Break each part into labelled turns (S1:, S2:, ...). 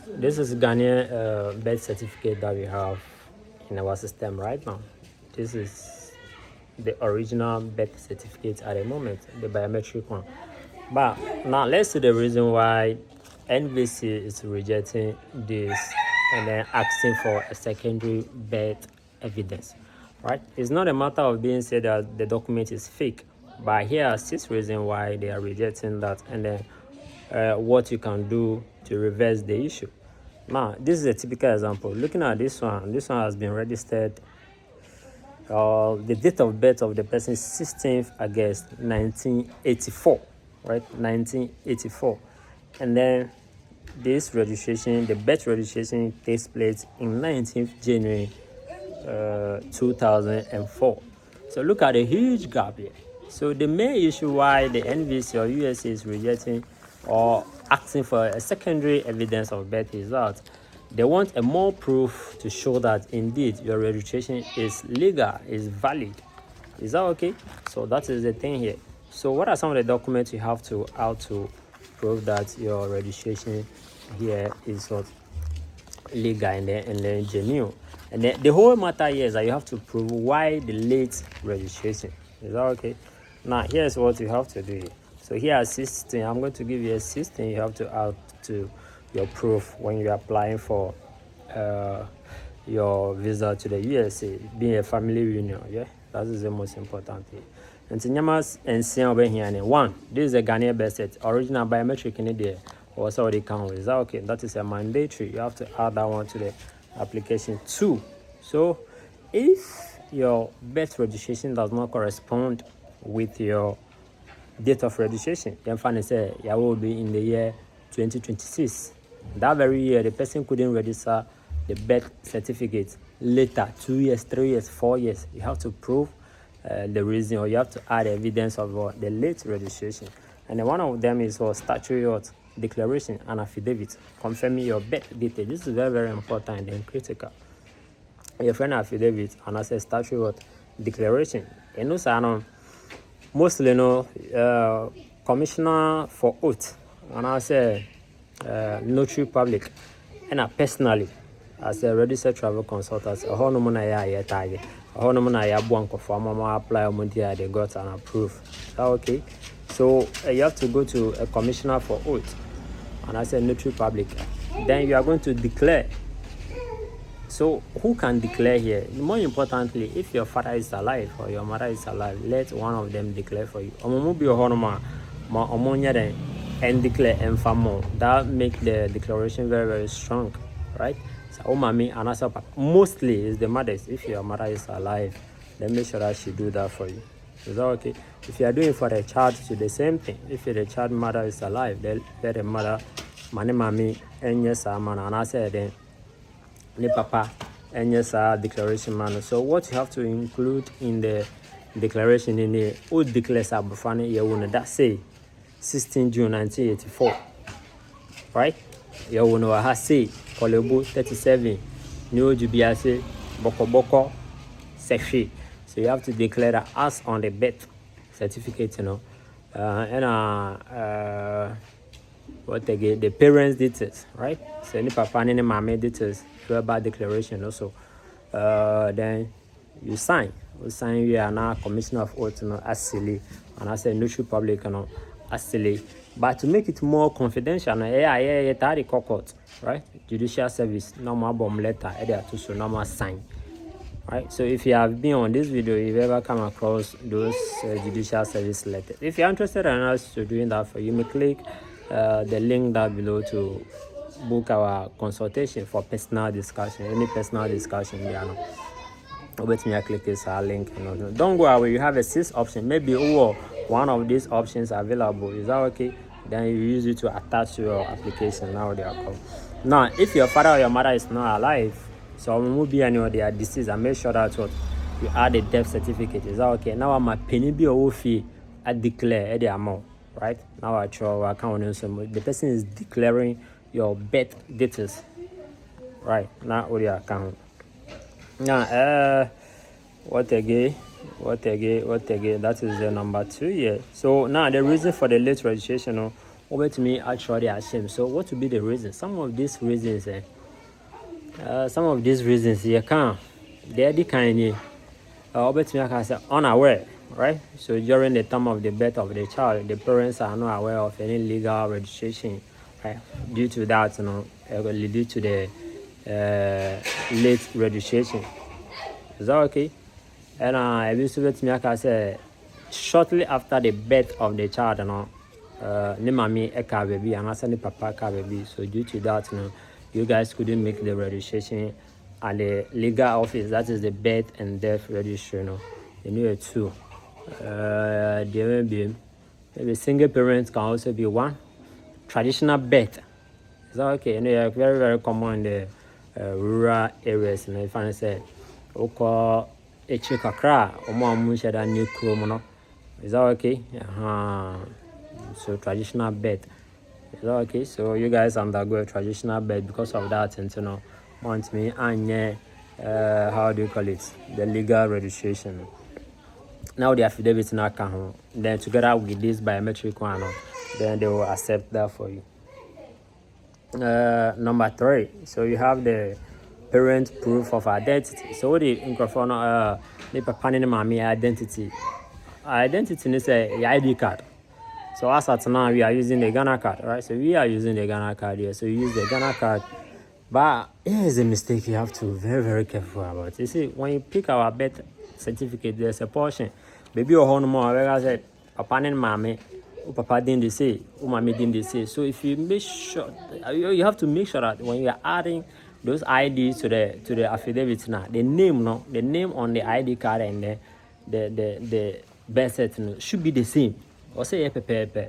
S1: This is Ghanaian birth certificate that we have in our system right now. This is the original birth certificate at the moment, the biometric one. But now let's see the reason why NVC is rejecting this and then asking for a secondary birth evidence. Right? It's not a matter of being said that the document is fake, but here are 6 reasons why they are rejecting that, and then what you can do to reverse the issue. Now, this is a typical example. Looking at this one has been registered. The date of birth of the person is 16th August 1984, right? 1984. And then this registration, the birth registration takes place in 19th January 2004. So look at the huge gap here. So the main issue why the NVC or USA is rejecting or asking for a secondary evidence of birth is that they want a more proof to show that indeed your registration is legal, is valid. Is that okay? So that is the thing here. So what are some of the documents you have to prove that your registration here is not legal and then genuine? And then the whole matter here is that you have to prove why the late registration. Is that okay? Now here's what you have to do here. So here are 16. I'm going to give you a 16. You have to add to your proof when you're applying for your visa to the USA, being a family reunion. Yeah, that is the most important thing. And Tinyamas and Sian over here. One, this is a Ghanaian birth set, original biometric in there. Or so they count. Is that okay? That is a mandatory. You have to add that one to the application. 2. So if your birth registration does not correspond with your date of registration, then finally say you will be in the year 2026. That very year, the person couldn't register the birth certificate later, 2 years, 3 years, 4 years. You have to prove the reason, or you have to add evidence of the late registration. And then one of them is statutory declaration and affidavit confirming your birth date. This is very, very important and critical. Your friend affidavit and I say statutory declaration. And also, mostly commissioner for oath and I say notary public, and I personally as a registered travel consultant a whole no na target a whole no na buanko for mama apply omundia they got and approved. Okay, so you have to go to a commissioner for oath and I say notary public, then you are going to declare. So who can declare here? More importantly, if your father is alive or your mother is alive, let one of them declare for you. And declare and more. That make the declaration very, very strong, right? So mommy and also mostly is the mothers. If your mother is alive, then make sure that she do that for you. Is that okay? If you are doing for the child, do the same thing. If the child mother is alive, then let the mother, mommy, and yes, man, and I said then. Ni papa and yes declaration man. So what you have to include in the declaration in the old declares abufane you that say 16 June 1984, right? You will have say Kolebo 37 New Jubiase Boko Sefi. So you have to declare that as on the birth certificate, what again, the parents' details, right? So any papa and any mommy details, verbal declaration also. Then you sign. You sign, you are now commissioner of oath, as silly, and I say notary public, as silly. But to make it more confidential, court, right? Judicial service, normal bomb letter, so normal sign. Right, so if you have been on this video, if you ever come across those judicial service letters, if you're interested in us to doing that for you, may click the link down below to book our consultation for personal discussion. Any personal discussion, wait me, click this link. Don't go away. You have a 6 option. Maybe one of these options available. Is that okay? Then you use it to attach to your application. Now they are called. Now, if your father or your mother is not alive, so maybe they are deceased, and make sure that you add a death certificate. Is that okay? Now I'm a penny be a fee. I declare the amount, right? Now I throw account. The person is declaring your birth details, right? Now with your account. Now, what again? That is the number 2 here. So now the reason for the late registration over to me actually ashamed. So what would be the reason? Some of these reasons you can't, they're the kind over to me I can say unaware, right? So during the time of the birth of the child, the parents are not aware of any legal registration, right? Due to that, due to the late registration. Is that okay? And I used to let me I can say shortly after the birth of the child, ne mommy a car baby and also the papa car baby. So due to that, you guys couldn't make the registration at the legal office. That is the birth and death registry. You need two. There may be maybe single parents can also be one. Traditional birth. Is that okay? Very very common in the rural areas. If I say, okay, a chikakra, or new chrome. Is that okay? So traditional birth. Is that okay? So you guys undergo a traditional birth because of that, and want me and how do you call it? The legal registration. Now the affidavit now come, then together with this biometric one, then they will accept that for you. Number 3, so you have the parent proof of identity. So the microphone the papa and mommy identity is a ID card. So as at now we are using the Ghana card, right? So we are using the Ghana card here. So you use the Ghana card, but here's a mistake you have to be very very careful about. You see, when you pick our birth certificate, there's a portion. Baby or home more, like I said, papa and mommy. Papa didn't say, mommy didn't say. So if you make sure, you have to make sure that when you are adding those IDs to the affidavit now, the name on the ID card and the birth certificate should be the same. Or say pepe,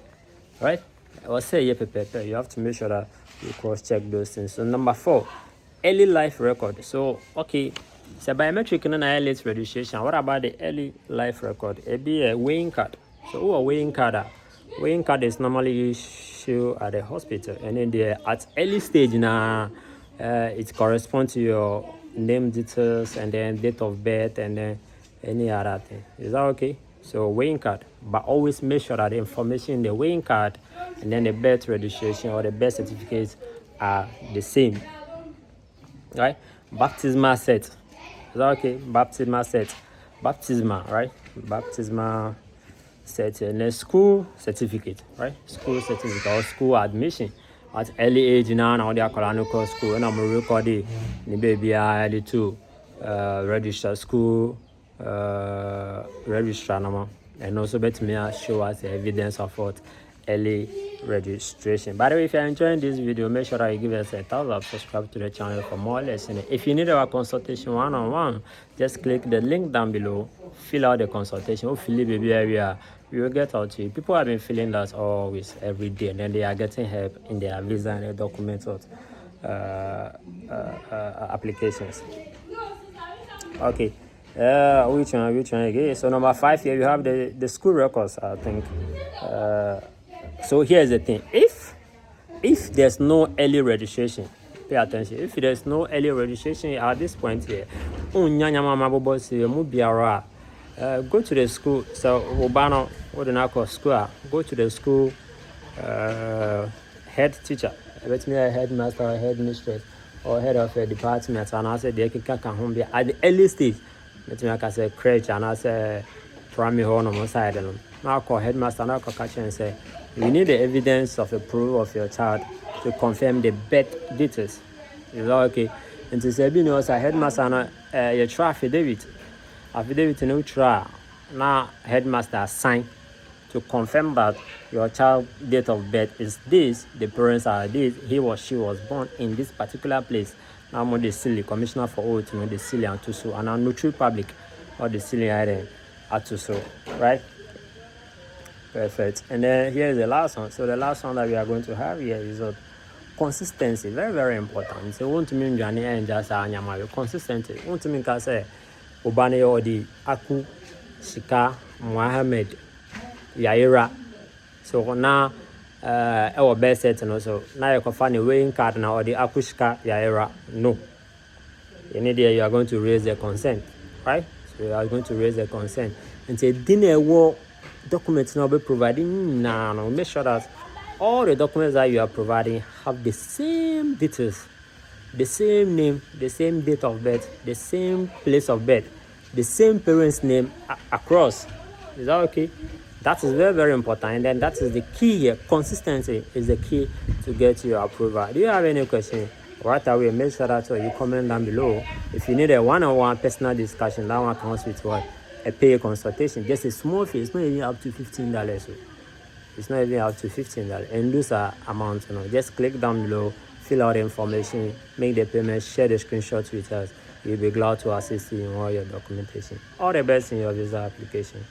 S1: right? Or say pepe. You have to make sure that you cross check those things. So number 4, early life record. So okay. So biometric and late registration. What about the early life record? It be a weighing card. So who a weighing card? Weighing card is normally issued at the hospital, and then at early stage now, it corresponds to your name details and then date of birth and then any other thing. Is that okay? So weighing card, but always make sure that the information in the weighing card and then the birth registration or the birth certificates are the same. Right? Baptismal set. Is that okay? Baptismal set. Baptismal, right? Baptismal set. And then school certificate, right? School certificate or school admission. At early age now they are calling school. And I'm recording the baby I to register school registrar number, and also bet me show us the evidence of what early registration. By the way, if you're enjoying this video, make sure that you give us a thumbs up, subscribe to the channel for more lessons. If you need our consultation one-on-one, just click the link down below, fill out the consultation. Hopefully baby area we will get out to you. People have been filling that always every day, and then they are getting help in their visa and their documents applications. Okay. Which one again? So number 5 here you have the school records, I think. So here's the thing: if there's no early registration, pay attention. If there's no early registration at this point here, go to the school. So Obano, what do you call school? Go to the school head teacher. Let me a headmaster, head mistress, or head of a department, and I said they can come home at the early stage. Let me say crèche and I say primary home on one side. Now call headmaster, now call catcher and say we need the evidence of the proof of your child to confirm the birth details. Is that okay? And to say, you as a headmaster, your try affidavit no try. Now headmaster sign to confirm that your child date of birth is this, the parents are this, he or she was born in this particular place. Now I'm the silly commissioner for all to the silly and so and I'm Nutri Public or the silly item at so, right? Perfect. And then here's the last one. So the last one that we are going to have here is consistency. Very, very important. So want to mean Johnny and just consistency. Want to mean can say Obane Odi Aku Shika Mohammed Yaira. So now our best set and also now you can find a weighing card now or the Akushka Yaira. No. In idea you are going to raise the consent, right? So you are going to raise the consent and say dinner war documents now be providing now. Make sure that all the documents that you are providing have the same details, the same name, the same date of birth, the same place of birth, the same parent's name across. Is that okay? That is very, very important. And then that is the key here. Consistency is the key to get your approval. Do you have any question? Right away, make sure that you comment down below. If you need a one-on-one personal discussion, that one comes with what? A pay consultation. Just a small fee. It's not even up to $15. So it's not even up to $15. And those are amounts, just click down below, fill out the information, make the payment, share the screenshots with us. We'll be glad to assist you in all your documentation. All the best in your visa application.